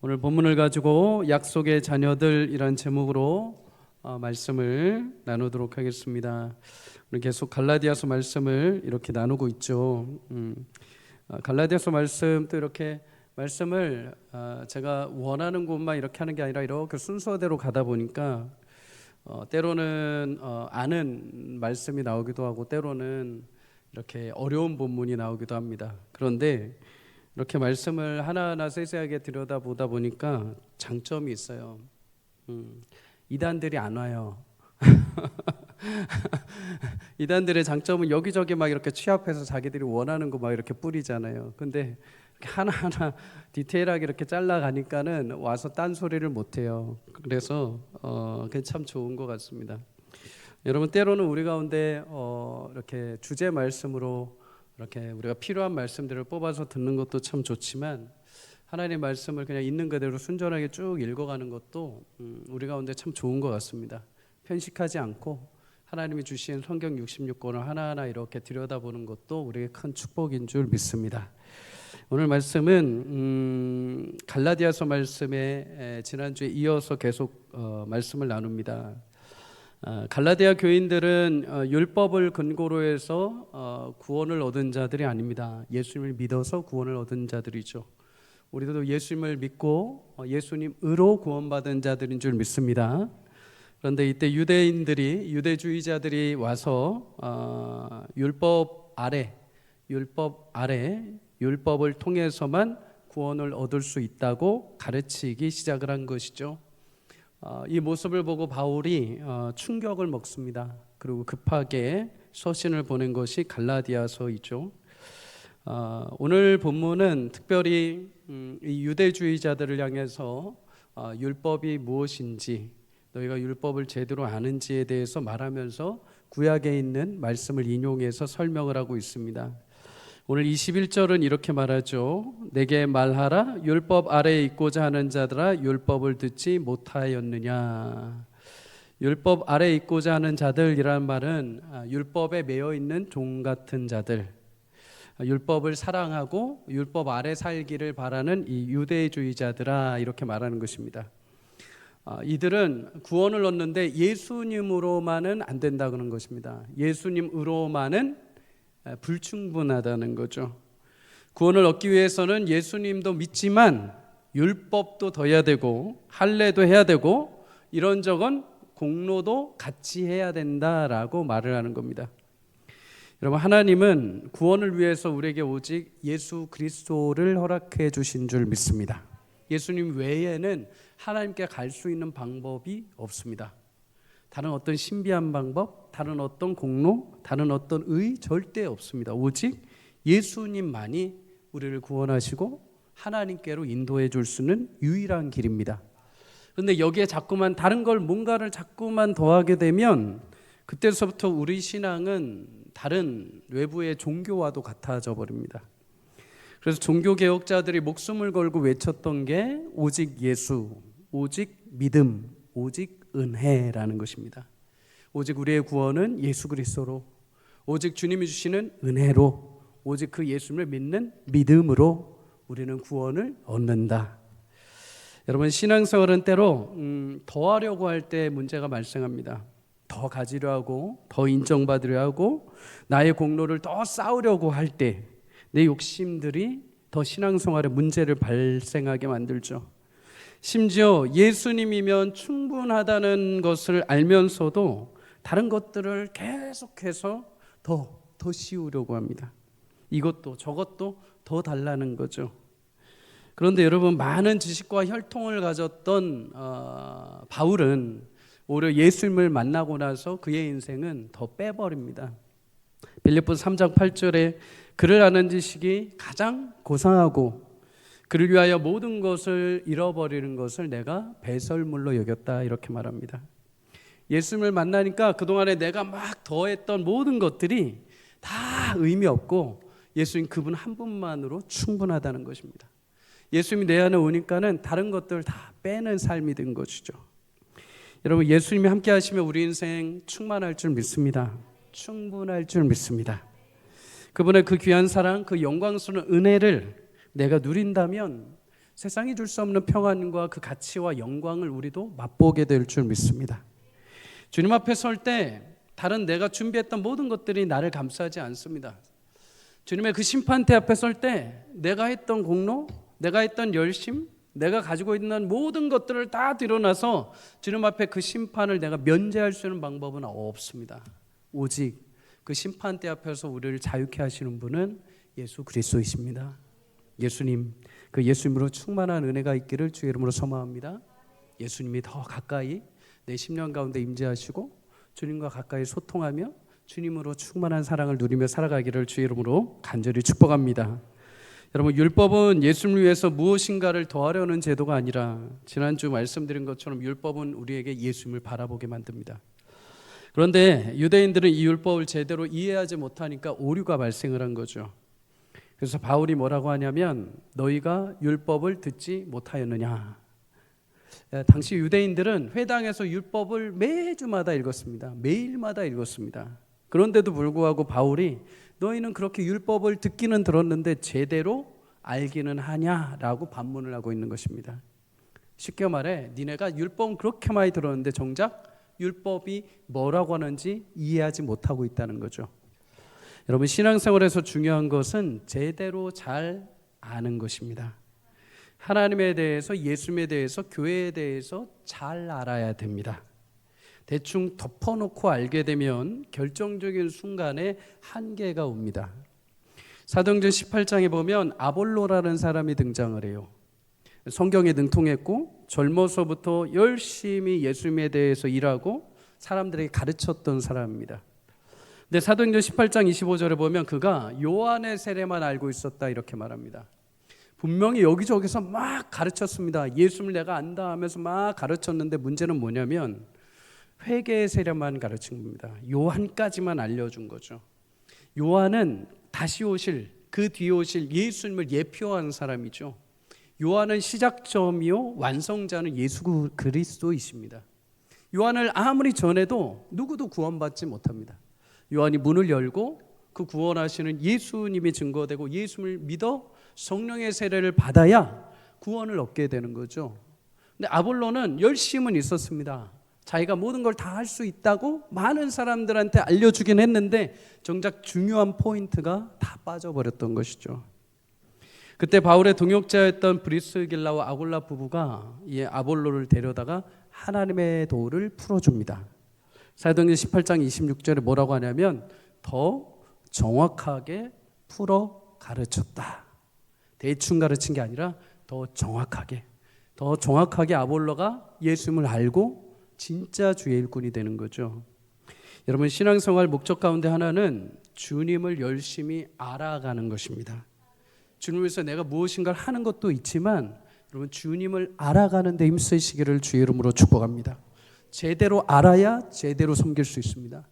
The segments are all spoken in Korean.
오늘 본문을 가지고 약속의 자녀들이란 제목으로 말씀을 나누도록 하겠습니다. 우리 계속 갈라디아서 말씀을 이렇게 나누고 있죠. 갈라디아서 말씀 또 이렇게 말씀을 제가 원하는 곳만 이렇게 하는 게 아니라 이렇게 순서대로 가다 보니까 때로는 아는 말씀이 나오기도 하고 때로는 이렇게 어려운 본문이 나오기도 합니다. 그런데 이렇게 말씀을 하나하나 세세하게 들여다보다 보니까 장점이 있어요. 이단들이 안 와요. 이단들의 장점은 여기저기 막 이렇게 취합해서 자기들이 원하는 거 막 이렇게 뿌리잖아요. 근데 하나하나 디테일하게 이렇게 잘라가니까는 와서 딴소리를 못해요. 그래서 그게 참 좋은 것 같습니다. 여러분, 때로는 우리 가운데 이렇게 주제 말씀으로 이렇게 우리가 필요한 말씀들을 뽑아서 듣는 것도 참 좋지만 하나님의 말씀을 그냥 있는 그대로 순전하게 쭉 읽어가는 것도 우리 가운데 참 좋은 것 같습니다. 편식하지 않고 하나님이 주신 성경 66권을 하나하나 이렇게 들여다보는 것도 우리에게 큰 축복인 줄 믿습니다. 오늘 말씀은 갈라디아서 말씀에 지난주에 이어서 계속 말씀을 나눕니다. 갈라디아 교인들은 율법을 근거로 해서 구원을 얻은 자들이 아닙니다. 예수님을 믿어서 구원을 얻은 자들이죠. 우리도 예수님을 믿고 예수님으로 구원받은 자들인 줄 믿습니다. 그런데 이때 유대주의자들이 와서 율법 아래 율법을 통해서만 구원을 얻을 수 있다고 가르치기 시작을 한 것이죠. 이 모습을 보고 바울이 충격을 먹습니다. 그리고 급하게 서신을 보낸 것이 갈라디아서이죠. 오늘 본문은 특별히 이 유대주의자들을 향해서 율법이 무엇인지, 너희가 율법을 제대로 아는지에 대해서 말하면서 구약에 있는 말씀을 인용해서 설명을 하고 있습니다. 오늘 21절은 이렇게 말하죠. 내게 말하라. 율법 아래에 있고자 하는 자들아, 율법을 듣지 못하였느냐. 율법 아래에 있고자 하는 자들이라는 말은 율법에 매여 있는 종 같은 자들, 율법을 사랑하고 율법 아래 살기를 바라는 이 유대주의자들아, 이렇게 말하는 것입니다. 이들은 구원을 얻는데 예수님으로만은 안 된다는 것입니다. 예수님으로만은 불충분하다는 거죠. 구원을 얻기 위해서는 예수님도 믿지만 율법도 더 해야 되고 할례도 해야 되고 이런저건 공로도 같이 해야 된다라고 말을 하는 겁니다. 여러분, 하나님은 구원을 위해서 우리에게 오직 예수 그리스도를 허락해 주신 줄 믿습니다. 예수님 외에는 하나님께 갈 수 있는 방법이 없습니다. 다른 어떤 신비한 방법, 다른 어떤 공로, 다른 어떤 의 절대 없습니다. 오직 예수님만이 우리를 구원하시고 하나님께로 인도해 줄 수 있는 유일한 길입니다. 그런데 여기에 자꾸만 다른 걸 뭔가를 자꾸만 더하게 되면 그때서부터 우리 신앙은 다른 외부의 종교와도 같아져 버립니다. 그래서 종교개혁자들이 목숨을 걸고 외쳤던 게 오직 예수, 오직 믿음, 오직 은혜라는 것입니다. 오직 우리의 구원은 예수 그리스도로, 오직 주님이 주시는 은혜로, 오직 그 예수님을 믿는 믿음으로 우리는 구원을 얻는다. 여러분, 신앙생활은 때로 더 하려고 할 때 문제가 발생합니다. 더 가지려 하고, 더 인정받으려 하고, 나의 공로를 더 쌓으려고 할 때 내 욕심들이 더 신앙생활에 문제를 발생하게 만들죠. 심지어 예수님이면 충분하다는 것을 알면서도 다른 것들을 계속해서 더 씌우려고 합니다. 이것도 저것도 더 달라는 거죠. 그런데 여러분, 많은 지식과 혈통을 가졌던 바울은 오히려 예수님을 만나고 나서 그의 인생은 더 빼버립니다. 빌립보서 3장 8절에 그를 아는 지식이 가장 고상하고 그를 위하여 모든 것을 잃어버리는 것을 내가 배설물로 여겼다, 이렇게 말합니다. 예수님을 만나니까 그동안에 내가 막 더했던 모든 것들이 다 의미 없고 예수님 그분 한 분만으로 충분하다는 것입니다. 예수님이 내 안에 오니까는 다른 것들 다 빼는 삶이 된 것이죠. 여러분, 예수님이 함께 하시면 우리 인생 충만할 줄 믿습니다. 충분할 줄 믿습니다. 그분의 그 귀한 사랑, 그 영광스러운 은혜를 내가 누린다면 세상이 줄 수 없는 평안과 그 가치와 영광을 우리도 맛보게 될 줄 믿습니다. 주님 앞에 설 때 다른 내가 준비했던 모든 것들이 나를 감싸지 않습니다. 주님의 그 심판대 앞에 설 때 내가 했던 공로, 내가 했던 열심, 내가 가지고 있는 모든 것들을 다 드러나서 주님 앞에 그 심판을 내가 면제할 수 있는 방법은 없습니다. 오직 그 심판대 앞에서 우리를 자유케 하시는 분은 예수 그리스도이십니다. 예수님, 그 예수님으로 충만한 은혜가 있기를 주의 이름으로 소망합니다. 예수님이 더 가까이 내 심령 가운데 임재하시고 주님과 가까이 소통하며 주님으로 충만한 사랑을 누리며 살아가기를 주의 이름으로 간절히 축복합니다. 여러분, 율법은 예수님을 위해서 무엇인가를 더하려는 제도가 아니라 지난주 말씀드린 것처럼 율법은 우리에게 예수님을 바라보게 만듭니다. 그런데 유대인들은 이 율법을 제대로 이해하지 못하니까 오류가 발생을 한 거죠. 그래서 바울이 뭐라고 하냐면 너희가 율법을 듣지 못하였느냐. 당시 유대인들은 회당에서 율법을 매주마다 읽었습니다. 매일마다 읽었습니다. 그런데도 불구하고 바울이 너희는 그렇게 율법을 듣기는 들었는데 제대로 알기는 하냐라고 반문을 하고 있는 것입니다. 쉽게 말해 니네가 율법은 그렇게 많이 들었는데 정작 율법이 뭐라고 하는지 이해하지 못하고 있다는 거죠. 여러분, 신앙생활에서 중요한 것은 제대로 잘 아는 것입니다. 하나님에 대해서, 예수님에 대해서, 교회에 대해서 잘 알아야 됩니다. 대충 덮어놓고 알게 되면 결정적인 순간에 한계가 옵니다. 사도행전 18장에 보면 아볼로라는 사람이 등장을 해요. 성경에 능통했고 젊어서부터 열심히 예수님에 대해서 일하고 사람들에게 가르쳤던 사람입니다. 근데 사도행전 18장 25절에 보면 그가 요한의 세례만 알고 있었다 이렇게 말합니다. 분명히 여기저기서 막 가르쳤습니다. 예수님을 내가 안다 하면서 막 가르쳤는데 문제는 뭐냐면 회개의 세례만 가르친 겁니다. 요한까지만 알려준 거죠. 요한은 다시 오실, 그 뒤에 오실 예수님을 예표한 사람이죠. 요한은 시작점이요 완성자는 예수 그리스도이십니다. 요한을 아무리 전해도 누구도 구원받지 못합니다. 요한이 문을 열고 그 구원하시는 예수님이 증거되고 예수님을 믿어 성령의 세례를 받아야 구원을 얻게 되는 거죠. 근데 아볼로는 열심은 있었습니다. 자기가 모든 걸 다 할 수 있다고 많은 사람들한테 알려주긴 했는데 정작 중요한 포인트가 다 빠져버렸던 것이죠. 그때 바울의 동역자였던 브리스길라와 아굴라 부부가 이 아볼로를 데려다가 하나님의 도를 풀어줍니다. 사도행전 18장 26절에 뭐라고 하냐면 더 정확하게 풀어 가르쳤다. 대충 가르친 게 아니라 더 정확하게 아볼로가 예수님을 알고 진짜 주의 일꾼이 되는 거죠. 여러분, 신앙생활 목적 가운데 하나는 주님을 열심히 알아가는 것입니다. 주님을 위해서 내가 무엇인가를 하는 것도 있지만 여러분, 주님을 알아가는 데 힘쓰시기를 주의 이름으로 축복합니다. 제대로 알아야 제대로 섬길 수 있습니다.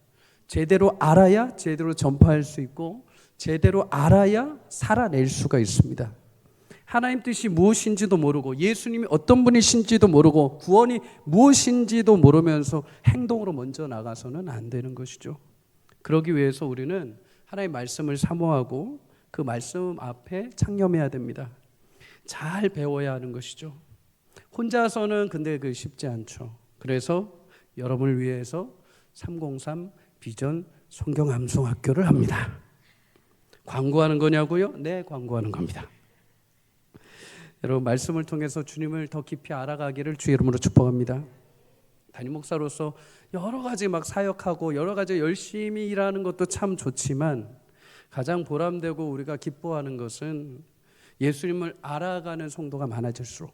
제대로 알아야 제대로 전파할 수 있고 제대로 알아야 살아낼 수가 있습니다. 하나님 뜻이 무엇인지도 모르고 예수님이 어떤 분이신지도 모르고 구원이 무엇인지도 모르면서 행동으로 먼저 나가서는 안 되는 것이죠. 그러기 위해서 우리는 하나님의 말씀을 사모하고 그 말씀 앞에 창념해야 됩니다. 잘 배워야 하는 것이죠. 혼자서는 근데 그 쉽지 않죠. 그래서 여러분을 위해서 303 비전 성경 암송학교를 합니다. 광고하는 거냐고요? 네, 광고하는 겁니다. 여러분, 말씀을 통해서 주님을 더 깊이 알아가기를 주의 이름으로 축복합니다. 담임 목사로서 여러 가지 막 사역하고 여러 가지 열심히 일하는 것도 참 좋지만 가장 보람되고 우리가 기뻐하는 것은 예수님을 알아가는 성도가 많아질수록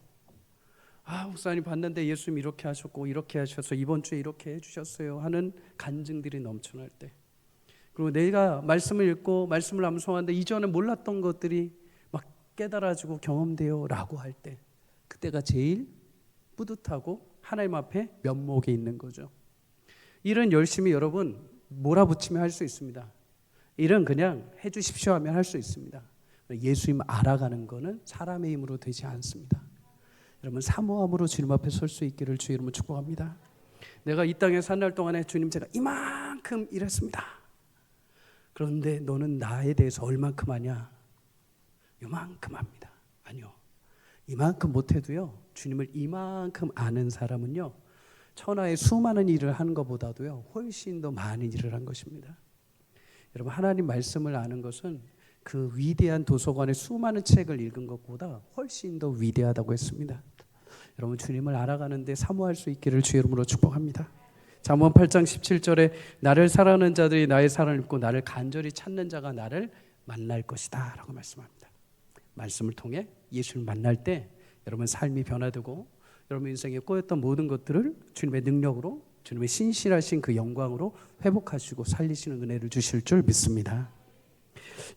목사님 봤는데 예수님 이렇게 하셨고 이렇게 하셔서 이번 주에 이렇게 해주셨어요 하는 간증들이 넘쳐날 때, 그리고 내가 말씀을 읽고 말씀을 암송하는데 이전에 몰랐던 것들이 막 깨달아지고 경험돼요 라고 할 때, 그때가 제일 뿌듯하고 하나님 앞에 면목이 있는 거죠. 일은 열심히 여러분 몰아붙이며 할 수 있습니다. 일은 그냥 해주십시오 하면 할 수 있습니다. 예수님 알아가는 거는 사람의 힘으로 되지 않습니다. 여러분, 사모함으로 주님 앞에 설 수 있기를 주의 이름으로 축복합니다. 내가 이 땅에 산 날 동안에 주님 제가 이만큼 일했습니다. 그런데 너는 나에 대해서 얼만큼 하냐? 요만큼 합니다. 아니요. 이만큼 못해도요, 주님을 이만큼 아는 사람은요, 천하의 수많은 일을 하는 것보다도요 훨씬 더 많은 일을 한 것입니다. 여러분, 하나님 말씀을 아는 것은 그 위대한 도서관의 수많은 책을 읽은 것보다 훨씬 더 위대하다고 했습니다. 여러분, 주님을 알아가는데 사모할 수 있기를 주의 이름으로 축복합니다. 잠언 8장 17절에 나를 사랑하는 자들이 나의 사랑을 입고 나를 간절히 찾는 자가 나를 만날 것이다 라고 말씀합니다. 말씀을 통해 예수를 만날 때 여러분 삶이 변화되고 여러분 인생에 꼬였던 모든 것들을 주님의 능력으로, 주님의 신실하신 그 영광으로 회복하시고 살리시는 은혜를 주실 줄 믿습니다.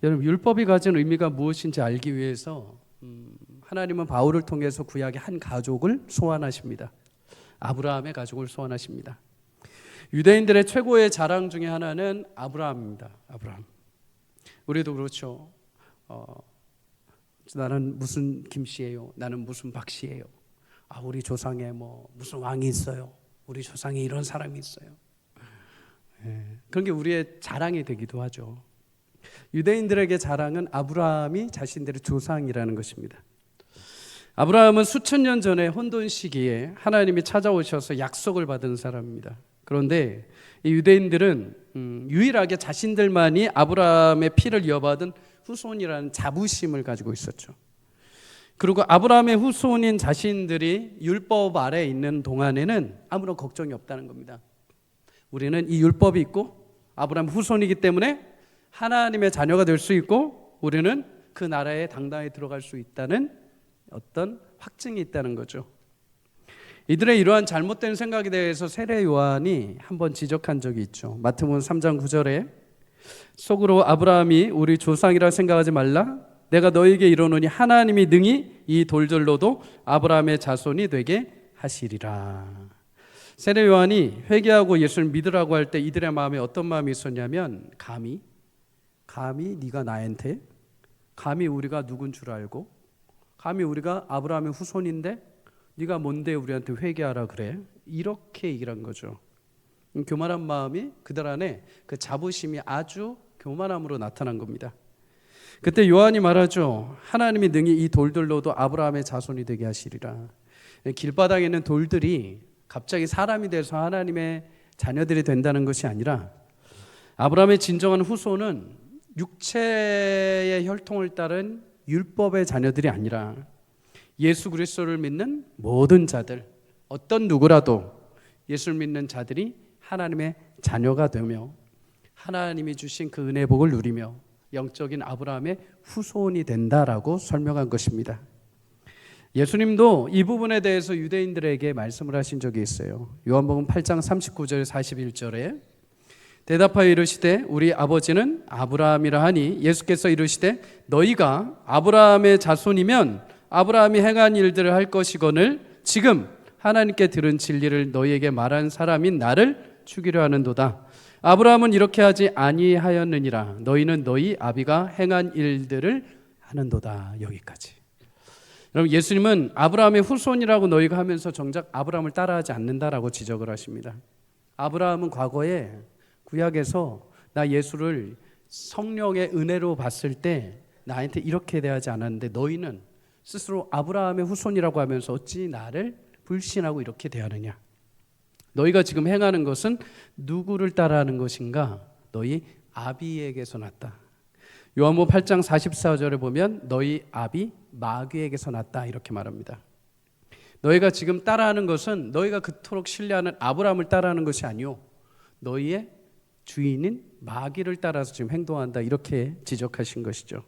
여러분, 율법이 가진 의미가 무엇인지 알기 위해서 하나님은 바울을 통해서 구약의 한 가족을 소환하십니다. 아브라함의 가족을 소환하십니다. 유대인들의 최고의 자랑 중에 하나는 아브라함입니다. 아브라함. 우리도 그렇죠. 나는 무슨 김씨예요. 나는 무슨 박씨예요. 우리 조상에 무슨 왕이 있어요. 우리 조상에 이런 사람이 있어요. 그런 게 우리의 자랑이 되기도 하죠. 유대인들에게 자랑은 아브라함이 자신들의 조상이라는 것입니다. 아브라함은 수천 년 전에 혼돈 시기에 하나님이 찾아오셔서 약속을 받은 사람입니다. 그런데 이 유대인들은 유일하게 자신들만이 아브라함의 피를 이어받은 후손이라는 자부심을 가지고 있었죠. 그리고 아브라함의 후손인 자신들이 율법 아래에 있는 동안에는 아무런 걱정이 없다는 겁니다. 우리는 이 율법이 있고 아브라함 후손이기 때문에 하나님의 자녀가 될 수 있고 우리는 그 나라에 당당히 들어갈 수 있다는 어떤 확증이 있다는 거죠. 이들의 이러한 잘못된 생각에 대해서 세례 요한이 한번 지적한 적이 있죠. 마태복음 3장 9절에 속으로 아브라함이 우리 조상이라 생각하지 말라. 내가 너에게 이르노니 하나님이 능히 이 돌들로도 아브라함의 자손이 되게 하시리라. 세례 요한이 회개하고 예수를 믿으라고 할 때 이들의 마음에 어떤 마음이 있었냐면 감히 네가 나한테, 감히 우리가 누군 줄 알고, 감히 우리가 아브라함의 후손인데 네가 뭔데 우리한테 회개하라 그래, 이렇게 얘기를 한 거죠. 교만한 마음이 그들 안에, 그 자부심이 아주 교만함으로 나타난 겁니다. 그때 요한이 말하죠. 하나님이 능히 이 돌들로도 아브라함의 자손이 되게 하시리라. 길바닥에 있는 돌들이 갑자기 사람이 돼서 하나님의 자녀들이 된다는 것이 아니라 아브라함의 진정한 후손은 육체의 혈통을 따른 율법의 자녀들이 아니라 예수 그리스도를 믿는 모든 자들, 어떤 누구라도 예수를 믿는 자들이 하나님의 자녀가 되며 하나님이 주신 그 은혜의 복을 누리며 영적인 아브라함의 후손이 된다라고 설명한 것입니다. 예수님도 이 부분에 대해서 유대인들에게 말씀을 하신 적이 있어요. 요한복음 8장 39절 41절에 대답하여 이르시되 우리 아버지는 아브라함이라 하니 예수께서 이르시되 너희가 아브라함의 자손이면 아브라함이 행한 일들을 할 것이거늘 지금 하나님께 들은 진리를 너희에게 말한 사람인 나를 죽이려 하는도다. 아브라함은 이렇게 하지 아니하였느니라. 너희는 너희 아비가 행한 일들을 하는도다. 여기까지. 여러분, 예수님은 아브라함의 후손이라고 너희가 하면서 정작 아브라함을 따라하지 않는다라고 지적을 하십니다. 아브라함은 과거에 구약에서 나 예수를 성령의 은혜로 봤을 때 나한테 이렇게 대하지 않았는데 너희는 스스로 아브라함의 후손이라고 하면서 어찌 나를 불신하고 이렇게 대하느냐. 너희가 지금 행하는 것은 누구를 따라하는 것인가? 너희 아비에게서 났다. 요한복음 8장 44절에 보면 너희 아비 마귀에게서 났다 이렇게 말합니다. 너희가 지금 따라하는 것은 너희가 그토록 신뢰하는 아브라함을 따라하는 것이 아니요 너희의 주인인 마귀를 따라서 지금 행동한다 이렇게 지적하신 것이죠.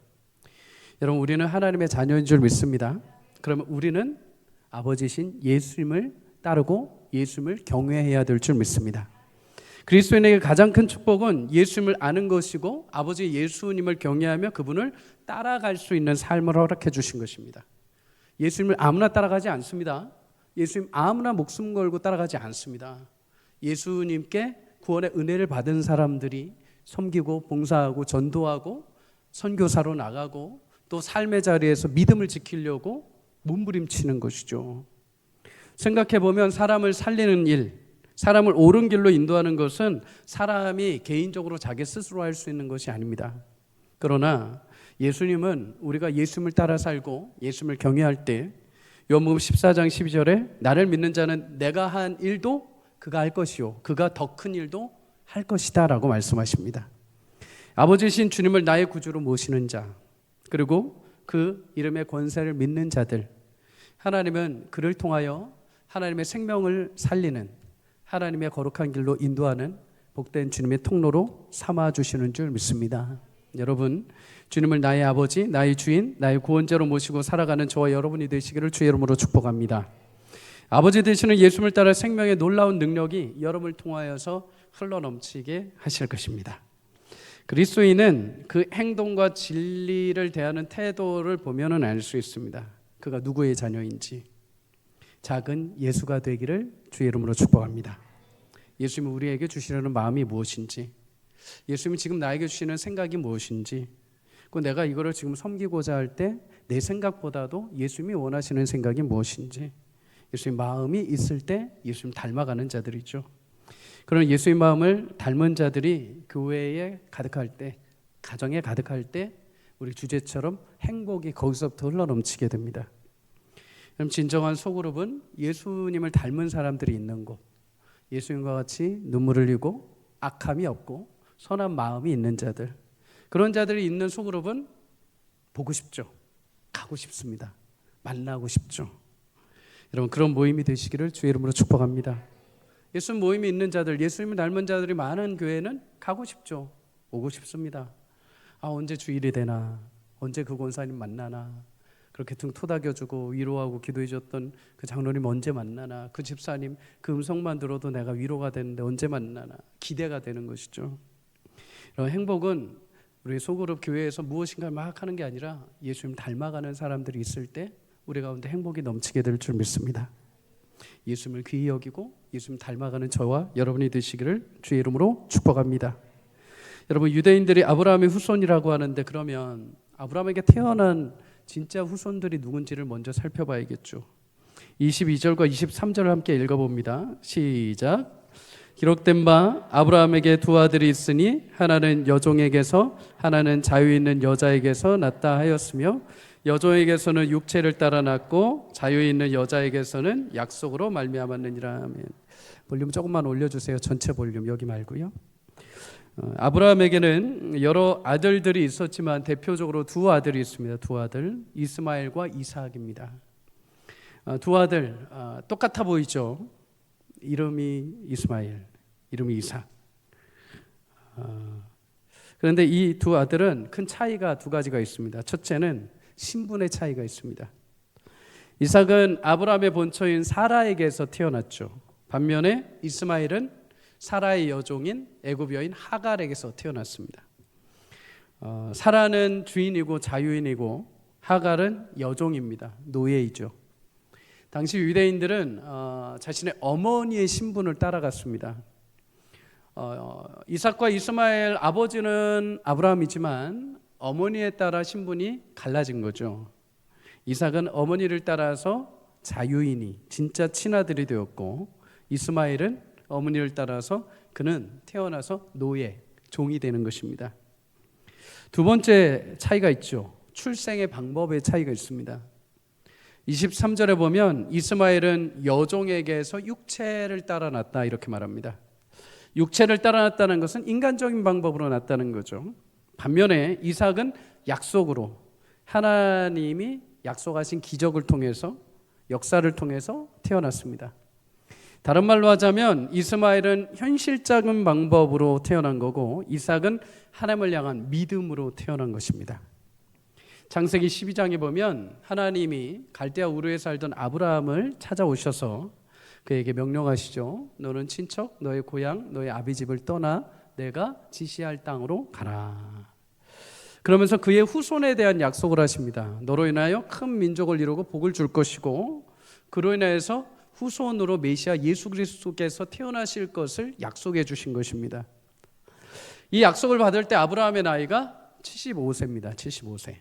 여러분, 우리는 하나님의 자녀인 줄 믿습니다. 그러면 우리는 아버지신 예수님을 따르고 예수님을 경외해야 될 줄 믿습니다. 그리스도인에게 가장 큰 축복은 예수님을 아는 것이고 아버지 예수님을 경외하며 그분을 따라갈 수 있는 삶을 허락해 주신 것입니다. 예수님을 아무나 따라가지 않습니다. 예수님 아무나 목숨 걸고 따라가지 않습니다. 예수님께 구원의 은혜를 받은 사람들이 섬기고 봉사하고 전도하고 선교사로 나가고 또 삶의 자리에서 믿음을 지키려고 몸부림치는 것이죠. 생각해보면 사람을 살리는 일, 사람을 옳은 길로 인도하는 것은 사람이 개인적으로 자기 스스로 할 수 있는 것이 아닙니다. 그러나 예수님은 우리가 예수님을 따라 살고 예수님을 경외할 때 요한복음 14장 12절에 나를 믿는 자는 내가 한 일도 그가 할 것이요 그가 더 큰 일도 할 것이다 라고 말씀하십니다. 아버지신 주님을 나의 구주로 모시는 자, 그리고 그 이름의 권세를 믿는 자들, 하나님은 그를 통하여 하나님의 생명을 살리는, 하나님의 거룩한 길로 인도하는 복된 주님의 통로로 삼아주시는 줄 믿습니다. 여러분, 주님을 나의 아버지, 나의 주인, 나의 구원자로 모시고 살아가는 저와 여러분이 되시기를 주의 이름으로 축복합니다. 아버지 되시는 예수님을 따라 생명의 놀라운 능력이 여러분을 통하여서 흘러넘치게 하실 것입니다. 그리스도인은 그 행동과 진리를 대하는 태도를 보면은 알 수 있습니다. 그가 누구의 자녀인지. 작은 예수가 되기를 주의 이름으로 축복합니다. 예수님이 우리에게 주시려는 마음이 무엇인지, 예수님이 지금 나에게 주시는 생각이 무엇인지, 그 내가 이거를 지금 섬기고자 할 때 내 생각보다도 예수님이 원하시는 생각이 무엇인지, 예수님 마음이 있을 때 예수님 닮아가는 자들이죠. 그런 예수의 마음을 닮은 자들이 교회에 가득할 때, 가정에 가득할 때 우리 주제처럼 행복이 거기서부터 흘러넘치게 됩니다. 그럼 진정한 소그룹은 예수님을 닮은 사람들이 있는 곳, 예수님과 같이 눈물 흘리고 악함이 없고 선한 마음이 있는 자들, 그런 자들이 있는 소그룹은 보고 싶죠. 가고 싶습니다. 만나고 싶죠. 여러분, 그런 모임이 되시기를 주의 이름으로 축복합니다. 예수님 모임이 있는 자들, 예수님을 닮은 자들이 많은 교회는 가고 싶죠. 오고 싶습니다. 언제 주일이 되나, 언제 그 권사님 만나나, 그렇게 등 토닥여주고 위로하고 기도해줬던 그 장로님 언제 만나나, 그 집사님 그 음성만 들어도 내가 위로가 되는데 언제 만나나, 기대가 되는 것이죠. 이런 행복은 우리 소그룹 교회에서 무엇인가 막 하는 게 아니라 예수님 닮아가는 사람들이 있을 때 우리 가운데 행복이 넘치게 될 줄 믿습니다. 예수님을 귀히 여기고 예수님 닮아가는 저와 여러분이 되시기를 주의 이름으로 축복합니다. 여러분, 유대인들이 아브라함의 후손이라고 하는데, 그러면 아브라함에게 태어난 진짜 후손들이 누군지를 먼저 살펴봐야겠죠. 22절과 23절을 함께 읽어봅니다. 시작. 기록된 바 아브라함에게 두 아들이 있으니 하나는 여종에게서 하나는 자유 있는 여자에게서 낳다 하였으며 여종에게서는 육체를 따라 낳고 자유 있는 여자에게서는 약속으로 말미암았느니라. 아멘. 볼륨 조금만 올려주세요. 전체 볼륨 여기 말고요. 아브라함에게는 여러 아들들이 있었지만 대표적으로 두 아들이 있습니다. 두 아들, 이스마엘과 이삭입니다. 두 아들 똑같아 보이죠. 이름이 이스마엘, 이름이 이삭. 그런데 이 두 아들은 큰 차이가 두 가지가 있습니다. 첫째는 신분의 차이가 있습니다. 이삭은 아브라함의 본처인 사라에게서 태어났죠. 반면에 이스마엘은 사라의 여종인 애굽 여인 하갈에게서 태어났습니다. 사라는 주인이고 자유인이고 하갈은 여종입니다. 노예이죠. 당시 유대인들은 자신의 어머니의 신분을 따라갔습니다. 이삭과 이스마엘 아버지는 아브라함이지만 어머니에 따라 신분이 갈라진 거죠. 이삭은 어머니를 따라서 자유인이 진짜 친아들이 되었고, 이스마엘은 어머니를 따라서 그는 태어나서 노예, 종이 되는 것입니다. 두 번째 차이가 있죠. 출생의 방법의 차이가 있습니다. 23절에 보면 이스마엘은 여종에게서 육체를 따라 낳았다 이렇게 말합니다. 육체를 따라 낳았다는 것은 인간적인 방법으로 낳았다는 거죠. 반면에 이삭은 약속으로, 하나님이 약속하신 기적을 통해서, 역사를 통해서 태어났습니다. 다른 말로 하자면 이스마엘은 현실적인 방법으로 태어난 거고, 이삭은 하나님을 향한 믿음으로 태어난 것입니다. 창세기 12장에 보면 하나님이 갈대아 우르에 살던 아브라함을 찾아오셔서 그에게 명령하시죠. 너는 친척, 너의 고향, 너의 아비 집을 떠나 내가 지시할 땅으로 가라. 그러면서 그의 후손에 대한 약속을 하십니다. 너로 인하여 큰 민족을 이루고 복을 줄 것이고, 그로 인해서 후손으로 메시아 예수 그리스도께서 태어나실 것을 약속해 주신 것입니다. 이 약속을 받을 때 아브라함의 나이가 75세입니다. 75세.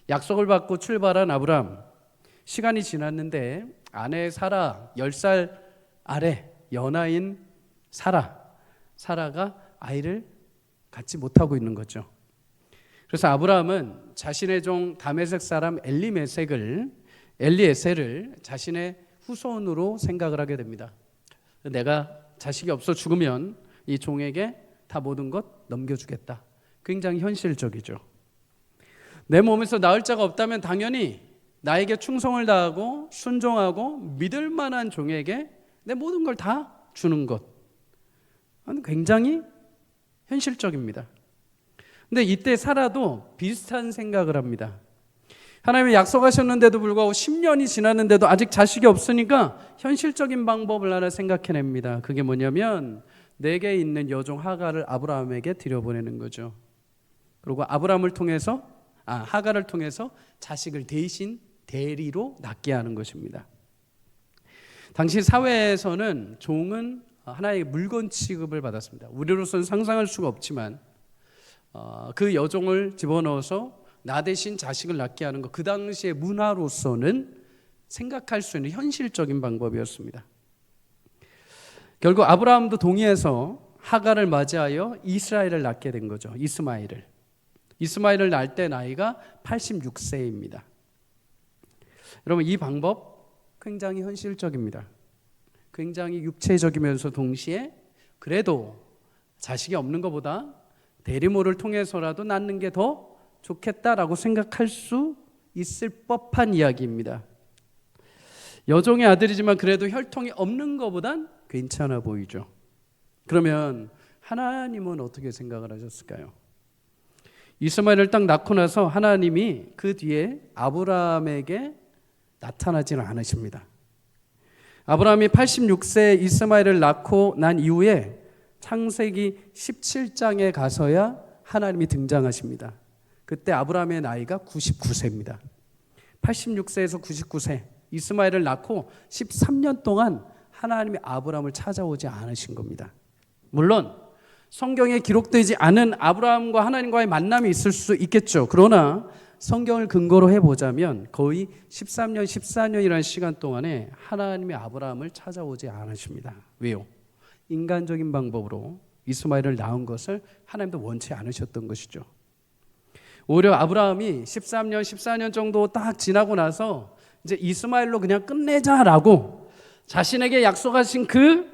약속을 받고 출발한 아브라함, 시간이 지났는데 아내 사라, 10살 아래 연하인 사라가 아이를 갖지 못하고 있는 거죠. 그래서 아브라함은 자신의 종 다메섹 사람 엘리메섹을 엘리에셀을 자신의 후손으로 생각을 하게 됩니다. 내가 자식이 없어 죽으면 이 종에게 다 모든 것 넘겨주겠다. 굉장히 현실적이죠. 내 몸에서 낳을 자가 없다면 당연히 나에게 충성을 다하고 순종하고 믿을 만한 종에게 내 모든 걸 다 주는 것. 굉장히 현실적입니다. 근데 이때 사라도 비슷한 생각을 합니다. 하나님이 약속하셨는데도 불구하고 10년이 지났는데도 아직 자식이 없으니까 현실적인 방법을 하나 생각해냅니다. 그게 뭐냐면 내게 있는 여종 하갈을 아브라함에게 들여보내는 거죠. 그리고 아브라함을 통해서 하갈을 통해서 자식을 대신 대리로 낳게 하는 것입니다. 당시 사회에서는 종은 하나의 물건 취급을 받았습니다. 우리로서는 상상할 수가 없지만 그 여종을 집어넣어서 나 대신 자식을 낳게 하는 것, 그 당시의 문화로서는 생각할 수 있는 현실적인 방법이었습니다. 결국 아브라함도 동의해서 하갈을 맞이하여 이스라엘을 낳게 된 거죠. 이스마엘을 낳을 때 나이가 86세입니다. 여러분, 이 방법 굉장히 현실적입니다. 굉장히 육체적이면서 동시에 그래도 자식이 없는 것보다 대리모를 통해서라도 낳는 게 더 좋겠다라고 생각할 수 있을 법한 이야기입니다. 여종의 아들이지만 그래도 혈통이 없는 것보단 괜찮아 보이죠. 그러면 하나님은 어떻게 생각을 하셨을까요? 이스마엘을 딱 낳고 나서 하나님이 그 뒤에 아브라함에게 나타나지는 않으십니다. 아브라함이 86세 이스마엘을 낳고 난 이후에 창세기 17장에 가서야 하나님이 등장하십니다. 그때 아브라함의 나이가 99세입니다. 86세에서 99세 이스마엘을 낳고 13년 동안 하나님이 아브라함을 찾아오지 않으신 겁니다. 물론 성경에 기록되지 않은 아브라함과 하나님과의 만남이 있을 수 있겠죠. 그러나 성경을 근거로 해보자면 거의 13년, 14년이라는 시간 동안에 하나님이 아브라함을 찾아오지 않으십니다. 왜요? 인간적인 방법으로 이스마엘을 낳은 것을 하나님도 원치 않으셨던 것이죠. 오히려 아브라함이 13년, 14년 정도 딱 지나고 나서 이제 이스마엘로 그냥 끝내자라고 자신에게 약속하신 그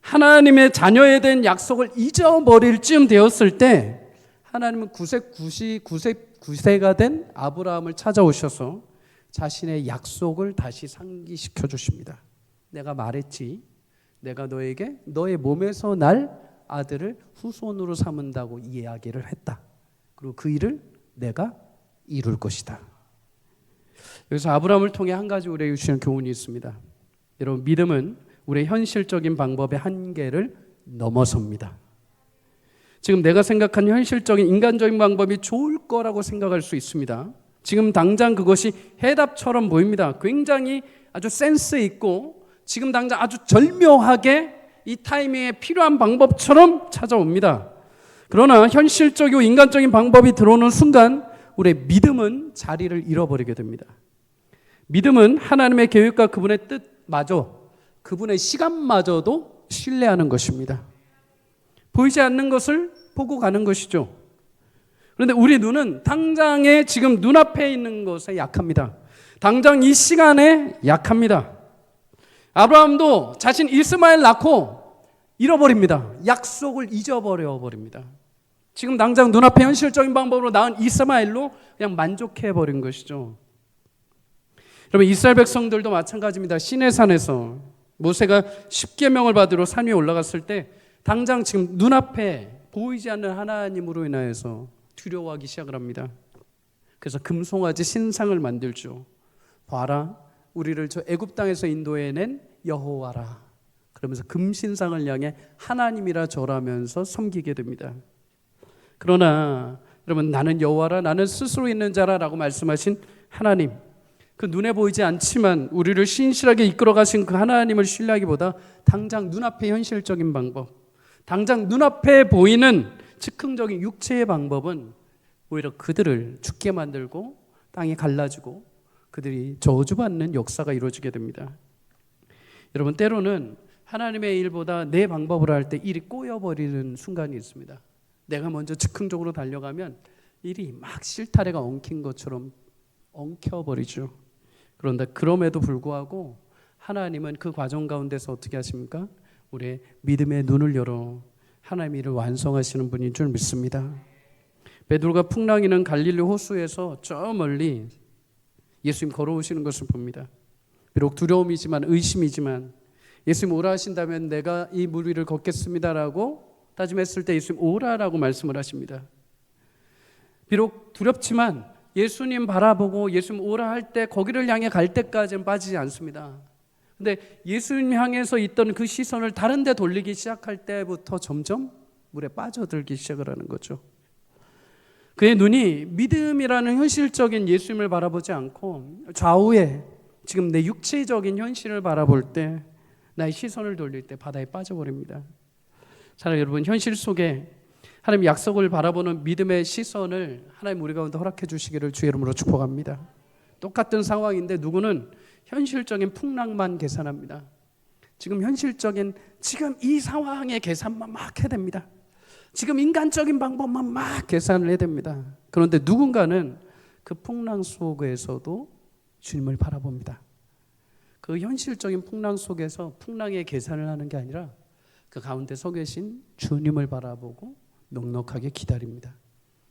하나님의 자녀에 대한 약속을 잊어버릴 쯤 되었을 때 하나님은 99세가 된 아브라함을 찾아오셔서 자신의 약속을 다시 상기시켜 주십니다. 내가 말했지. 내가 너에게 너의 몸에서 날 아들을 후손으로 삼은다고 이야기를 했다. 그리고 그 일을 내가 이룰 것이다. 여기서 아브라함을 통해 한 가지 우리에게 주시는 교훈이 있습니다. 여러분, 믿음은 우리의 현실적인 방법의 한계를 넘어섭니다. 지금 내가 생각한 현실적인 인간적인 방법이 좋을 거라고 생각할 수 있습니다. 지금 당장 그것이 해답처럼 보입니다. 굉장히 아주 센스 있고 지금 당장 아주 절묘하게 이 타이밍에 필요한 방법처럼 찾아옵니다. 그러나 현실적이고 인간적인 방법이 들어오는 순간 우리의 믿음은 자리를 잃어버리게 됩니다. 믿음은 하나님의 계획과 그분의 뜻마저, 그분의 시간마저도 신뢰하는 것입니다. 보이지 않는 것을 보고 가는 것이죠. 그런데 우리 눈은 당장에 지금 눈앞에 있는 것에 약합니다. 당장 이 시간에 약합니다. 아브라함도 자신 이스마엘 낳고 잃어버립니다. 약속을 잊어버려 버립니다. 지금 당장 눈앞에 현실적인 방법으로 낳은 이스마엘로 그냥 만족해버린 것이죠. 여러분, 이스라엘 백성들도 마찬가지입니다. 시내산에서 모세가 10계명을 받으러 산 위에 올라갔을 때 당장 지금 눈앞에 보이지 않는 하나님으로 인하여서 두려워하기 시작을 합니다. 그래서 금송아지 신상을 만들죠. 봐라, 우리를 저 애굽 땅에서 인도해낸 여호와라. 그러면서 금신상을 향해 하나님이라 절하면서 섬기게 됩니다. 그러나 여러분, 나는 여호와라, 나는 스스로 있는 자라라고 말씀하신 하나님, 그 눈에 보이지 않지만 우리를 신실하게 이끌어 가신 그 하나님을 신뢰하기보다 당장 눈앞의 현실적인 방법, 당장 눈앞에 보이는 즉흥적인 육체의 방법은 오히려 그들을 죽게 만들고 땅이 갈라지고 그들이 저주받는 역사가 이루어지게 됩니다. 여러분, 때로는 하나님의 일보다 내 방법으로 할 때 일이 꼬여버리는 순간이 있습니다. 내가 먼저 즉흥적으로 달려가면 일이 막 실타래가 엉킨 것처럼 엉켜버리죠. 그런데 그럼에도 불구하고 하나님은 그 과정 가운데서 어떻게 하십니까? 우리의 믿음의 눈을 열어 하나님의 일을 완성하시는 분인 줄 믿습니다. 베드로가 풍랑이는 갈릴리 호수에서 저 멀리 예수님 걸어오시는 것을 봅니다. 비록 두려움이지만 의심이지만 예수님 오라 하신다면 내가 이 물 위를 걷겠습니다라고 다짐했을 때 예수님 오라라고 말씀을 하십니다. 비록 두렵지만 예수님 바라보고 예수님 오라 할 때 거기를 향해 갈 때까지는 빠지지 않습니다. 근데 예수님 향해서 있던 그 시선을 다른 데 돌리기 시작할 때부터 점점 물에 빠져들기 시작을 하는 거죠. 그의 눈이 믿음이라는 현실적인 예수님을 바라보지 않고 좌우에 지금 내 육체적인 현실을 바라볼 때 나의 시선을 돌릴 때 바다에 빠져버립니다. 사랑하는 여러분, 현실 속에 하나님 약속을 바라보는 믿음의 시선을 하나님 우리 가운데 허락해 주시기를 주의 이름으로 축복합니다. 똑같은 상황인데 누구는 현실적인 풍랑만 계산합니다. 지금 현실적인 지금 이 상황의 계산만 막 해야 됩니다. 지금 인간적인 방법만 막 계산을 해야 됩니다. 그런데 누군가는 그 풍랑 속에서도 주님을 바라봅니다. 그 현실적인 풍랑 속에서 풍랑의 계산을 하는 게 아니라 그 가운데 서 계신 주님을 바라보고 넉넉하게 기다립니다.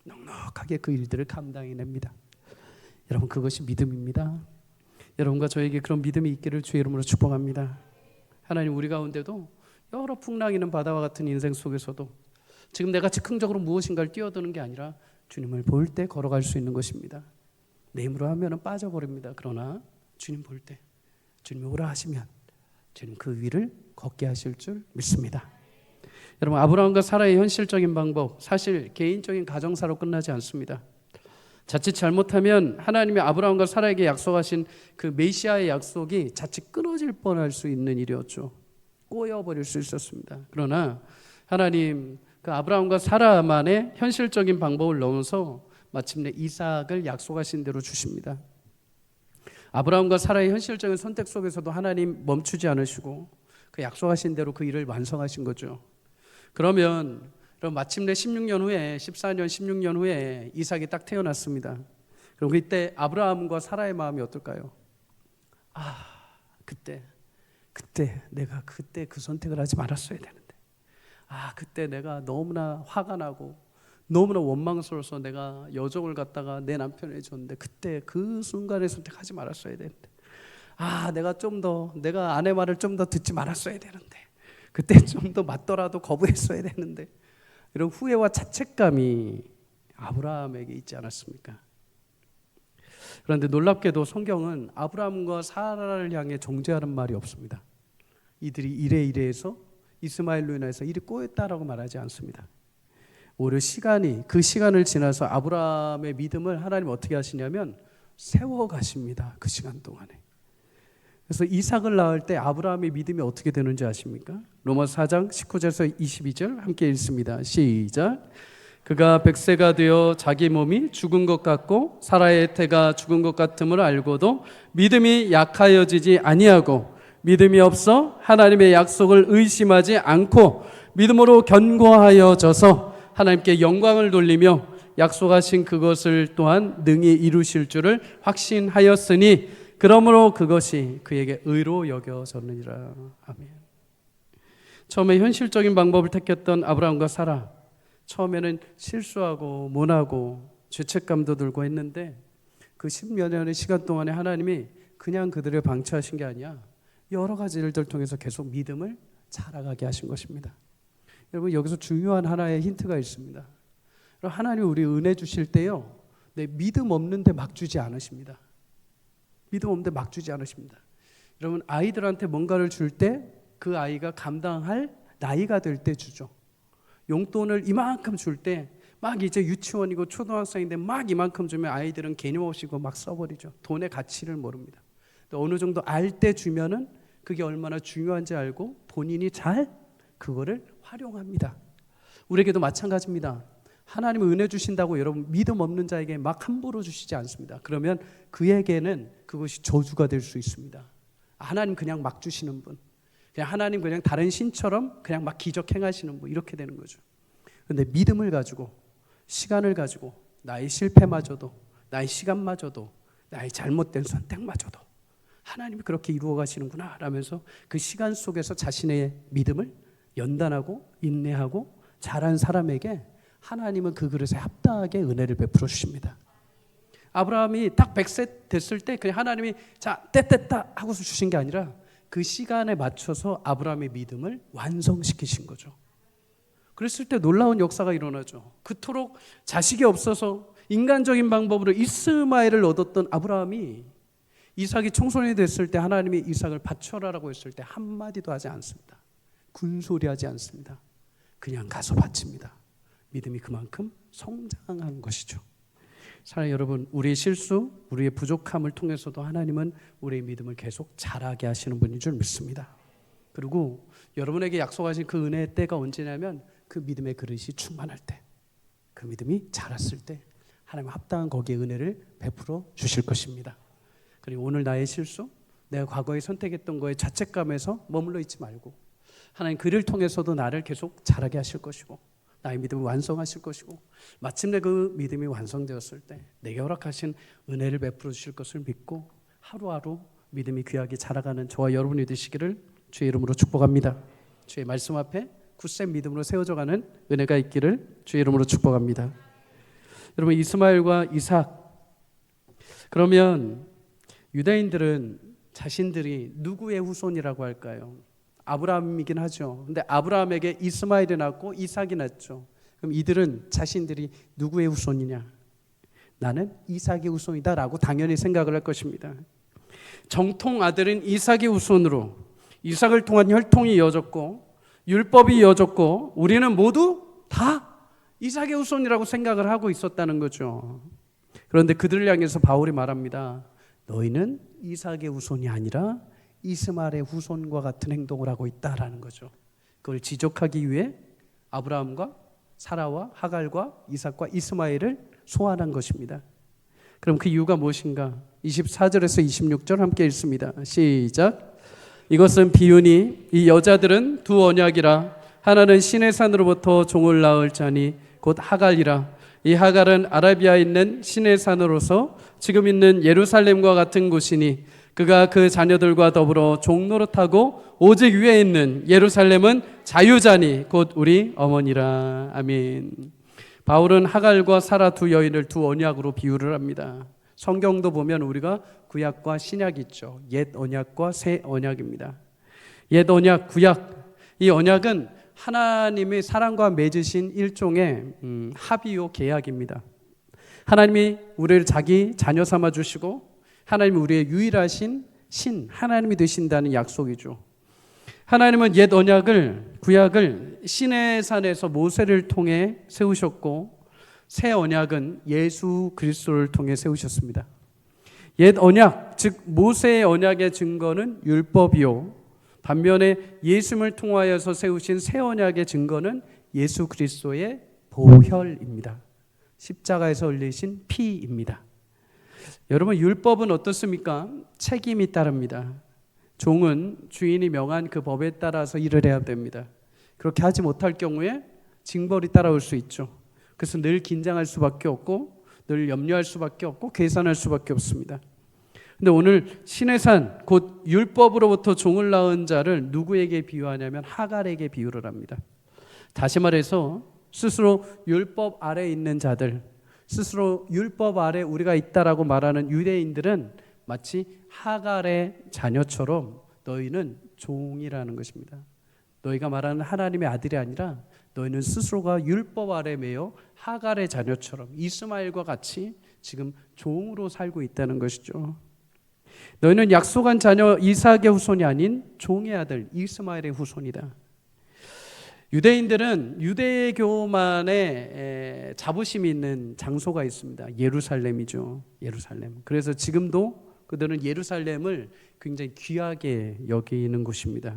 넉넉하게 그 일들을 감당해냅니다. 여러분, 그것이 믿음입니다. 여러분과 저에게 그런 믿음이 있기를 주의 이름으로 축복합니다. 하나님, 우리 가운데도 여러 풍랑 있는 바다와 같은 인생 속에서도 지금 내가 즉흥적으로 무엇인가를 뛰어드는 게 아니라 주님을 볼 때 걸어갈 수 있는 것입니다. 내 힘으로 하면 빠져버립니다. 그러나 주님 볼 때 주님이 오라 하시면 주님 그 위를 걷게 하실 줄 믿습니다. 여러분, 아브라함과 사라의 현실적인 방법, 사실 개인적인 가정사로 끝나지 않습니다. 자칫 잘못하면 하나님이 아브라함과 사라에게 약속하신 그 메시아의 약속이 자칫 끊어질 뻔할 수 있는 일이었죠. 꼬여버릴 수 있었습니다. 그러나 하나님 그 아브라함과 사라만의 현실적인 방법을 넘어서 마침내 이삭을 약속하신 대로 주십니다. 아브라함과 사라의 현실적인 선택 속에서도 하나님 멈추지 않으시고 그 약속하신 대로 그 일을 완성하신 거죠. 그럼 마침내 16년 후에 14년 16년 후에 이삭이 딱 태어났습니다. 그럼 그때 아브라함과 사라의 마음이 어떨까요? 그때 내가 그때 그 선택을 하지 말았어야 되는데, 그때 내가 너무나 화가 나고 너무나 원망스러워서 내가 여종을 갖다가 내 남편을 해줬는데 그때 그 순간에 선택하지 말았어야 되는데, 내가 아내 말을 좀 더 듣지 말았어야 되는데, 그때 좀 더 맞더라도 거부했어야 되는데, 이런 후회와 자책감이 아브라함에게 있지 않았습니까? 그런데 놀랍게도 성경은 아브라함과 사라를 향해 정죄하는 말이 없습니다. 이들이 이래해서 이스마엘로 인해서 일이 꼬였다라고 말하지 않습니다. 오히려 그 시간을 지나서 아브라함의 믿음을 하나님 어떻게 하시냐면 세워가십니다. 그 시간 동안에. 그래서 이삭을 낳을 때 아브라함의 믿음이 어떻게 되는지 아십니까? 로마서 4장 19절에서 22절 함께 읽습니다. 시작. 그가 100세가 되어 자기 몸이 죽은 것 같고 사라의 태가 죽은 것 같음을 알고도 믿음이 약하여지지 아니하고 믿음이 없어 하나님의 약속을 의심하지 않고 믿음으로 견고하여져서 하나님께 영광을 돌리며 약속하신 그것을 또한 능히 이루실 줄을 확신하였으니 그러므로 그것이 그에게 의로 여겨졌느니라. 아멘. 처음에 현실적인 방법을 택했던 아브라함과 사라, 처음에는 실수하고 모나고 죄책감도 들고 했는데 그 10여 년의 시간 동안에 하나님이 그냥 그들을 방치하신 게 아니야. 여러 가지 일들 통해서 계속 믿음을 자라가게 하신 것입니다. 여러분, 여기서 중요한 하나의 힌트가 있습니다. 하나님이 우리 은혜 주실 때요, 믿음 없는데 막 주지 않으십니다. 믿음 없는데 막 주지 않으십니다. 여러분, 아이들한테 뭔가를 줄 때 그 아이가 감당할 나이가 될 때 주죠. 용돈을 이만큼 줄 때 막 이제 유치원이고 초등학생인데 막 이만큼 주면 아이들은 개념 없이 막 써버리죠. 돈의 가치를 모릅니다. 어느 정도 알 때 주면은 그게 얼마나 중요한지 알고 본인이 잘 그거를 활용합니다. 우리에게도 마찬가지입니다. 하나님은 은혜 주신다고 여러분 믿음 없는 자에게 막 함부로 주시지 않습니다. 그러면 그에게는 그것이 저주가 될 수 있습니다. 하나님 그냥 막 주시는 분, 그냥 하나님 그냥 다른 신처럼 그냥 막 기적 행하시는 분, 이렇게 되는 거죠. 그런데 믿음을 가지고 시간을 가지고 나의 실패마저도 나의 시간마저도 나의 잘못된 선택마저도 하나님이 그렇게 이루어 가시는구나 라면서 그 시간 속에서 자신의 믿음을 연단하고 인내하고 자란 사람에게 하나님은 그 그릇에 합당하게 은혜를 베풀어 주십니다. 아브라함이 딱 100세 됐을 때 그냥 하나님이 자, 때 됐다 하고서 주신 게 아니라 그 시간에 맞춰서 아브라함의 믿음을 완성시키신 거죠. 그랬을 때 놀라운 역사가 일어나죠. 그토록 자식이 없어서 인간적인 방법으로 이스마엘을 얻었던 아브라함이 이삭이 청소년이 됐을 때 하나님이 이삭을 바쳐라라고 했을 때 한마디도 하지 않습니다. 군소리하지 않습니다. 그냥 가서 바칩니다. 믿음이 그만큼 성장한 것이죠. 사랑하는 여러분, 우리의 실수, 우리의 부족함을 통해서도 하나님은 우리의 믿음을 계속 자라게 하시는 분인 줄 믿습니다. 그리고 여러분에게 약속하신 그 은혜의 때가 언제냐면 그 믿음의 그릇이 충만할 때, 그 믿음이 자랐을 때 하나님 합당한 거기에 은혜를 베풀어 주실 것입니다. 그리고 오늘 나의 실수, 내가 과거에 선택했던 거에 자책감에서 머물러 있지 말고 하나님 그를 통해서도 나를 계속 자라게 하실 것이고 나의 믿음을 완성하실 것이고 마침내 그 믿음이 완성되었을 때 내게 허락하신 은혜를 베풀어 주실 것을 믿고 하루하루 믿음이 귀하게 자라가는 저와 여러분이 되시기를 주의 이름으로 축복합니다. 주의 말씀 앞에 굳센 믿음으로 세워져가는 은혜가 있기를 주의 이름으로 축복합니다. 여러분, 이스마엘과 이삭, 그러면 유대인들은 자신들이 누구의 후손이라고 할까요? 아브라함이긴 하죠. 근데 아브라함에게 이스마엘이 낳고 이삭이 낳죠. 그럼 이들은 자신들이 누구의 후손이냐? 나는 이삭의 후손이다 라고 당연히 생각을 할 것입니다. 정통 아들인 이삭의 후손으로 이삭을 통한 혈통이 이어졌고 율법이 이어졌고 우리는 모두 다 이삭의 후손이라고 생각을 하고 있었다는 거죠. 그런데 그들을 향해서 바울이 말합니다. 너희는 이삭의 후손이 아니라 이스마엘의 후손과 같은 행동을 하고 있다라는 거죠. 그걸 지적하기 위해 아브라함과 사라와 하갈과 이삭과 이스마엘을 소환한 것입니다. 그럼 그 이유가 무엇인가? 24절에서 26절 함께 읽습니다. 시작. 이것은 비유니 이 여자들은 두 언약이라 하나는 시내 산으로부터 종을 낳을 자니 곧 하갈이라. 이 하갈은 아라비아에 있는 시내 산으로서 지금 있는 예루살렘과 같은 곳이니 그가 그 자녀들과 더불어 종노릇하고 오직 위에 있는 예루살렘은 자유자니 곧 우리 어머니라. 아멘. 바울은 하갈과 사라 두 여인을 두 언약으로 비유를 합니다. 성경도 보면 우리가 구약과 신약이 있죠. 옛 언약과 새 언약입니다. 옛 언약, 구약. 이 언약은 하나님의 사랑과 맺으신 일종의 합의요 계약입니다. 하나님이 우리를 자기 자녀 삼아 주시고 하나님이 우리의 유일하신 신, 하나님이 되신다는 약속이죠. 하나님은 옛 언약을, 구약을 시내산에서 모세를 통해 세우셨고 새 언약은 예수 그리스도를 통해 세우셨습니다. 옛 언약, 즉 모세의 언약의 증거는 율법이요, 반면에 예수님을 통하여서 세우신 새 언약의 증거는 예수 그리스도의 보혈입니다. 십자가에서 흘리신 피입니다. 여러분, 율법은 어떻습니까? 책임이 따릅니다. 종은 주인이 명한 그 법에 따라서 일을 해야 됩니다. 그렇게 하지 못할 경우에 징벌이 따라올 수 있죠. 그래서 늘 긴장할 수밖에 없고 늘 염려할 수밖에 없고 계산할 수밖에 없습니다. 근데 오늘 시내산 곧 율법으로부터 종을 낳은 자를 누구에게 비유하냐면 하갈에게 비유를 합니다. 다시 말해서 스스로 율법 아래 있는 자들, 스스로 율법 아래 우리가 있다라고 말하는 유대인들은 마치 하갈의 자녀처럼 너희는 종이라는 것입니다. 너희가 말하는 하나님의 아들이 아니라 너희는 스스로가 율법 아래 매여 하갈의 자녀처럼 이스마엘과 같이 지금 종으로 살고 있다는 것이죠. 너희는 약속한 자녀 이삭의 후손이 아닌 종의 아들 이스마엘의 후손이다. 유대인들은 유대교만의 자부심이 있는 장소가 있습니다. 예루살렘이죠. 예루살렘. 그래서 지금도 그들은 예루살렘을 굉장히 귀하게 여기는 곳입니다.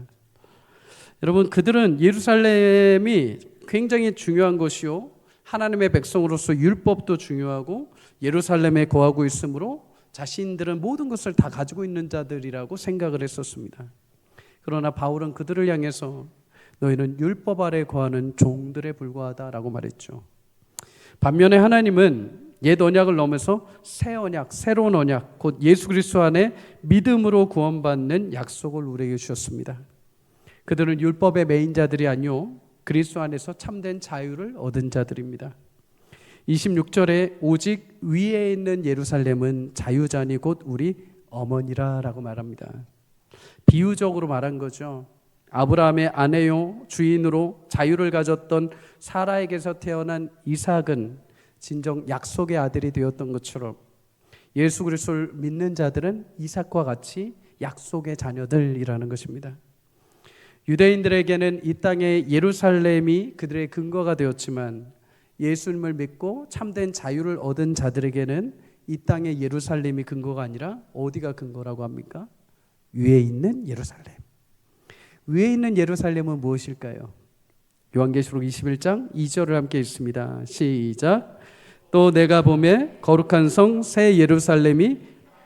여러분, 그들은 예루살렘이 굉장히 중요한 것이요, 하나님의 백성으로서 율법도 중요하고 예루살렘에 거하고 있으므로 자신들은 모든 것을 다 가지고 있는 자들이라고 생각을 했었습니다. 그러나 바울은 그들을 향해서 너희는 율법 아래 거하는 종들에 불과하다라고 말했죠. 반면에 하나님은 옛 언약을 넘어서 새 언약, 새로운 언약, 곧 예수 그리스도 안에 믿음으로 구원받는 약속을 우리에게 주셨습니다. 그들은 율법의 매인자들이 아니요 그리스도 안에서 참된 자유를 얻은 자들입니다. 26절에 오직 위에 있는 예루살렘은 자유자니 곧 우리 어머니라 라고 말합니다. 비유적으로 말한 거죠. 아브라함의 아내요 주인으로 자유를 가졌던 사라에게서 태어난 이삭은 진정 약속의 아들이 되었던 것처럼 예수 그리스도를 믿는 자들은 이삭과 같이 약속의 자녀들이라는 것입니다. 유대인들에게는 이 땅의 예루살렘이 그들의 근거가 되었지만 예수님을 믿고 참된 자유를 얻은 자들에게는 이 땅의 예루살렘이 근거가 아니라 어디가 근거라고 합니까? 위에 있는 예루살렘. 위에 있는 예루살렘은 무엇일까요? 요한계시록 21장 2절을 함께 읽습니다. 시작. 또 내가 보매 거룩한 성 새 예루살렘이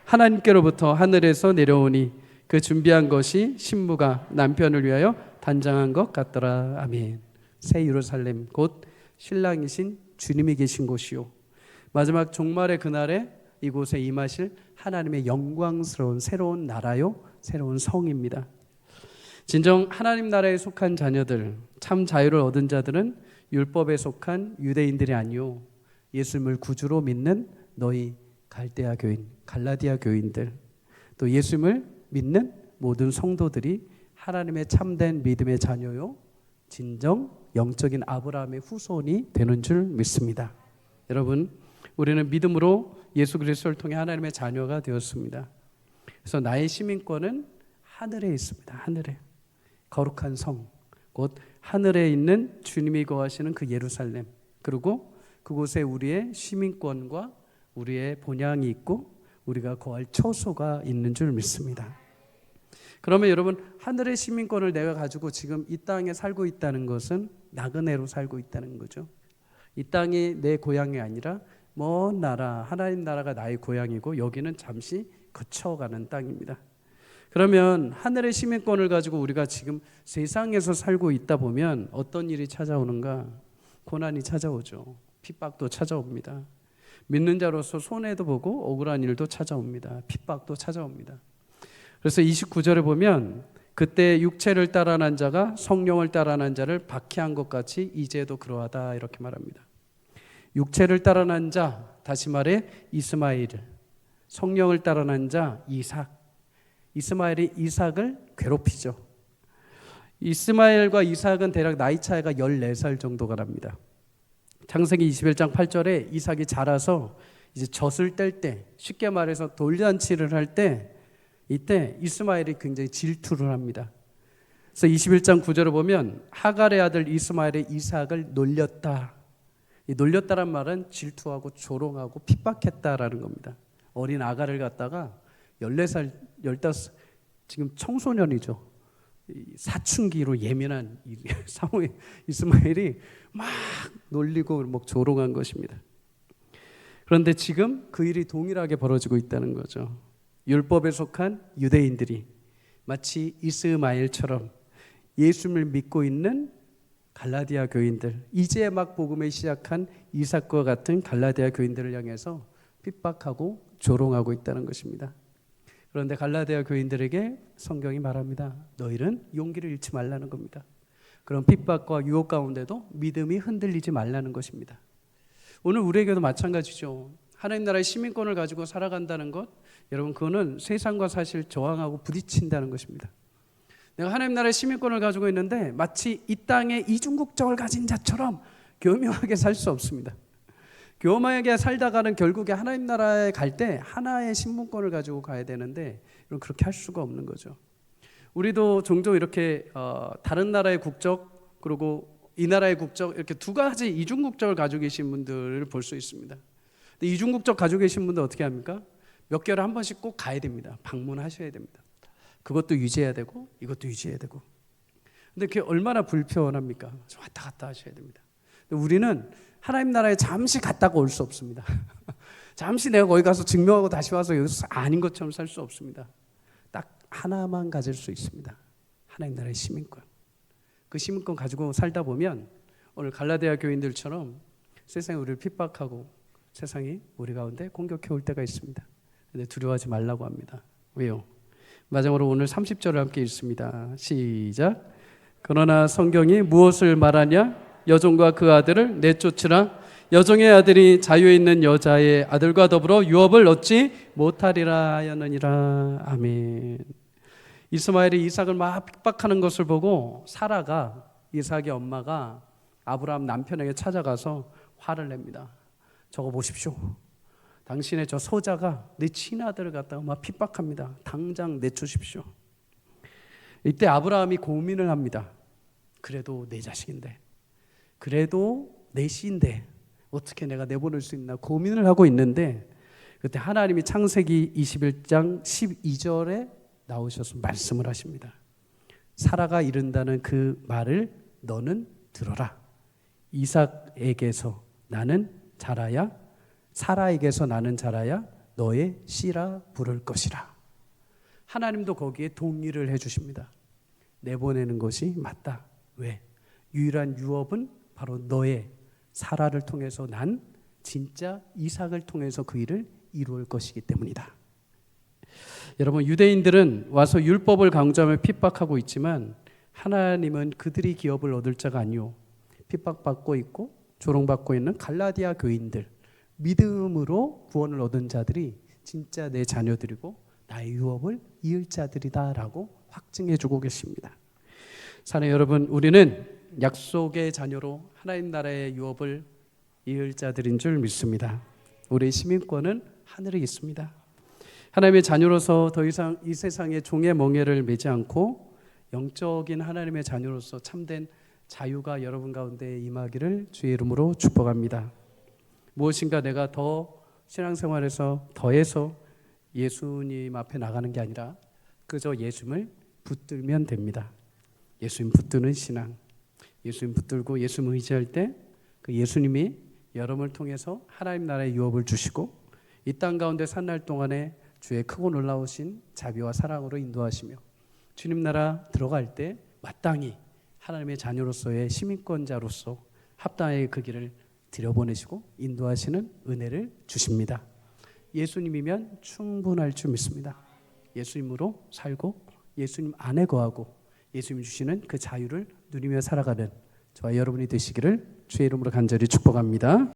하나님께로부터 하늘에서 내려오니 그 준비한 것이 신부가 남편을 위하여 단장한 것 같더라. 아멘. 새 예루살렘 곧 신랑이신 주님이 계신 곳이요 마지막 종말의 그날에 이곳에 임하실 하나님의 영광스러운 새로운 나라요 새로운 성입니다. 진정 하나님 나라에 속한 자녀들, 참 자유를 얻은 자들은 율법에 속한 유대인들이 아니요 예수님을 구주로 믿는 너희 갈대아 교인, 갈라디아 교인들, 또 예수님을 믿는 모든 성도들이 하나님의 참된 믿음의 자녀요 진정 영적인 아브라함의 후손이 되는 줄 믿습니다. 여러분, 우리는 믿음으로 예수 그리스도를 통해 하나님의 자녀가 되었습니다. 그래서 나의 시민권은 하늘에 있습니다. 하늘에. 거룩한 성, 곧 하늘에 있는 주님이 거하시는 그 예루살렘, 그리고 그곳에 우리의 시민권과 우리의 본향이 있고 우리가 거할 처소가 있는 줄 믿습니다. 그러면 여러분, 하늘의 시민권을 내가 가지고 지금 이 땅에 살고 있다는 것은 나그네로 살고 있다는 거죠. 이 땅이 내 고향이 아니라 먼 나라, 하나님 나라가 나의 고향이고 여기는 잠시 거쳐가는 땅입니다. 그러면 하늘의 시민권을 가지고 우리가 지금 세상에서 살고 있다 보면 어떤 일이 찾아오는가? 고난이 찾아오죠. 핍박도 찾아옵니다. 믿는 자로서 손해도 보고 억울한 일도 찾아옵니다. 핍박도 찾아옵니다. 그래서 29절에 보면 그때 육체를 따라 난 자가 성령을 따라 난 자를 박해한 것 같이 이제도 그러하다 이렇게 말합니다. 육체를 따라 난 자, 다시 말해 이스마엘, 성령을 따라 난 자 이삭. 이스마엘이 이삭을 괴롭히죠. 이스마엘과 이삭은 대략 나이 차이가 14살 정도가 납니다. 창세기 21장 8절에 이삭이 자라서 이제 젖을 뗄 때, 쉽게 말해서 돌잔치를 할 때 이때 이스마엘이 굉장히 질투를 합니다. 그래서 21장 9절을 보면 하갈의 아들 이스마엘이 이삭을 놀렸다. 이 놀렸다란 말은 질투하고 조롱하고 핍박했다라는 겁니다. 어린 아가를 갖다가 14살, 15, 지금 청소년이죠. 사춘기로 예민한 사무엘 이스마엘이 막 놀리고 막 조롱한 것입니다. 그런데 지금 그 일이 동일하게 벌어지고 있다는 거죠. 율법에 속한 유대인들이 마치 이스마엘처럼 예수님을 믿고 있는 갈라디아 교인들, 이제 막 복음을 시작한 이삭과 같은 갈라디아 교인들을 향해서 핍박하고 조롱하고 있다는 것입니다. 그런데 갈라디아 교인들에게 성경이 말합니다. 너희는 용기를 잃지 말라는 겁니다. 그런 핍박과 유혹 가운데도 믿음이 흔들리지 말라는 것입니다. 오늘 우리에게도 마찬가지죠. 하나님 나라의 시민권을 가지고 살아간다는 것, 여러분 그거는 세상과 사실 저항하고 부딪힌다는 것입니다. 내가 하나님 나라의 시민권을 가지고 있는데 마치 이 땅에 이중국적을 가진 자처럼 교묘하게 살 수 없습니다. 교묘하게 살다가는 결국에 하나님 나라에 갈 때 하나의 신분권을 가지고 가야 되는데 그렇게 할 수가 없는 거죠. 우리도 종종 이렇게 다른 나라의 국적 그리고 이 나라의 국적 이렇게 두 가지 이중국적을 가지고 계신 분들을 볼 수 있습니다. 근데 이중국적 가지고 계신 분들 어떻게 합니까? 몇 개월에 한 번씩 꼭 가야 됩니다. 방문하셔야 됩니다. 그것도 유지해야 되고 이것도 유지해야 되고. 근데 그게 얼마나 불편합니까? 왔다 갔다 하셔야 됩니다. 근데 우리는 하나님 나라에 잠시 갔다가 올 수 없습니다. 잠시 내가 거기 가서 증명하고 다시 와서 여기서 아닌 것처럼 살 수 없습니다. 딱 하나만 가질 수 있습니다. 하나님 나라의 시민권. 그 시민권 가지고 살다 보면 오늘 갈라디아 교인들처럼 세상에 우리를 핍박하고 세상이 우리 가운데 공격해 올 때가 있습니다. 근데 두려워하지 말라고 합니다. 왜요? 마지막으로 오늘 30절을 함께 읽습니다. 시작. 그러나 성경이 무엇을 말하냐? 여종과 그 아들을 내쫓으라. 여종의 아들이 자유에 있는 여자의 아들과 더불어 유업을 얻지 못하리라 하였느니라. 아멘. 이스마엘이 이삭을 막 핍박하는 것을 보고 사라가, 이삭의 엄마가 아브라함 남편에게 찾아가서 화를 냅니다. 저거 보십시오. 당신의 저 소자가 내 친아들을 갖다가 막 핍박합니다. 당장 내쫓으십시오. 이때 아브라함이 고민을 합니다. 그래도 내 자식인데, 그래도 내 씨인데 어떻게 내가 내보낼 수 있나 고민을 하고 있는데, 그때 하나님이 창세기 21장 12절에 나오셔서 말씀을 하십니다. 사라가 이른다는 그 말을 너는 들어라. 이삭에게서 나는 자라야, 사라에게서 나는 자라야 너의 씨라 부를 것이라. 하나님도 거기에 동의를 해주십니다. 내보내는 것이 맞다. 왜? 유일한 유업은 바로 너의 사라를 통해서 난 진짜 이삭을 통해서 그 일을 이루을 것이기 때문이다. 여러분, 유대인들은 와서 율법을 강조하며 핍박하고 있지만 하나님은 그들이 기업을 얻을 자가 아니오. 핍박받고 있고 조롱받고 있는 갈라디아 교인들, 믿음으로 구원을 얻은 자들이 진짜 내 자녀들이고 나의 유업을 이을 자들이다라고 확증해 주고 계십니다. 사랑하는 여러분, 우리는 약속의 자녀로 하나님 나라의 유업을 이을 자들인 줄 믿습니다. 우리의 시민권은 하늘에 있습니다. 하나님의 자녀로서 더 이상 이 세상의 종의 멍에를 매지 않고 영적인 하나님의 자녀로서 참된 자유가 여러분 가운데 임하기를 주의 이름으로 축복합니다. 무엇인가 내가 더 신앙생활에서 더해서 예수님 앞에 나가는 게 아니라 그저 예수님을 붙들면 됩니다. 예수님 붙드는 신앙, 예수님 붙들고 예수님 의지할 때 그 예수님이 여러분을 통해서 하나님 나라의 유업을 주시고 이 땅 가운데 산 날 동안에 주의 크고 놀라우신 자비와 사랑으로 인도하시며 주님 나라 들어갈 때 마땅히 하나님의 자녀로서의 시민권자로서 합당하게 그 길을 들여보내시고 인도하시는 은혜를 주십니다. 예수님이면 충분할 줄 믿습니다. 예수님으로 살고 예수님 안에 거하고 예수님이 주시는 그 자유를 누리며 살아가는 저와 여러분이 되시기를 주의 이름으로 간절히 축복합니다.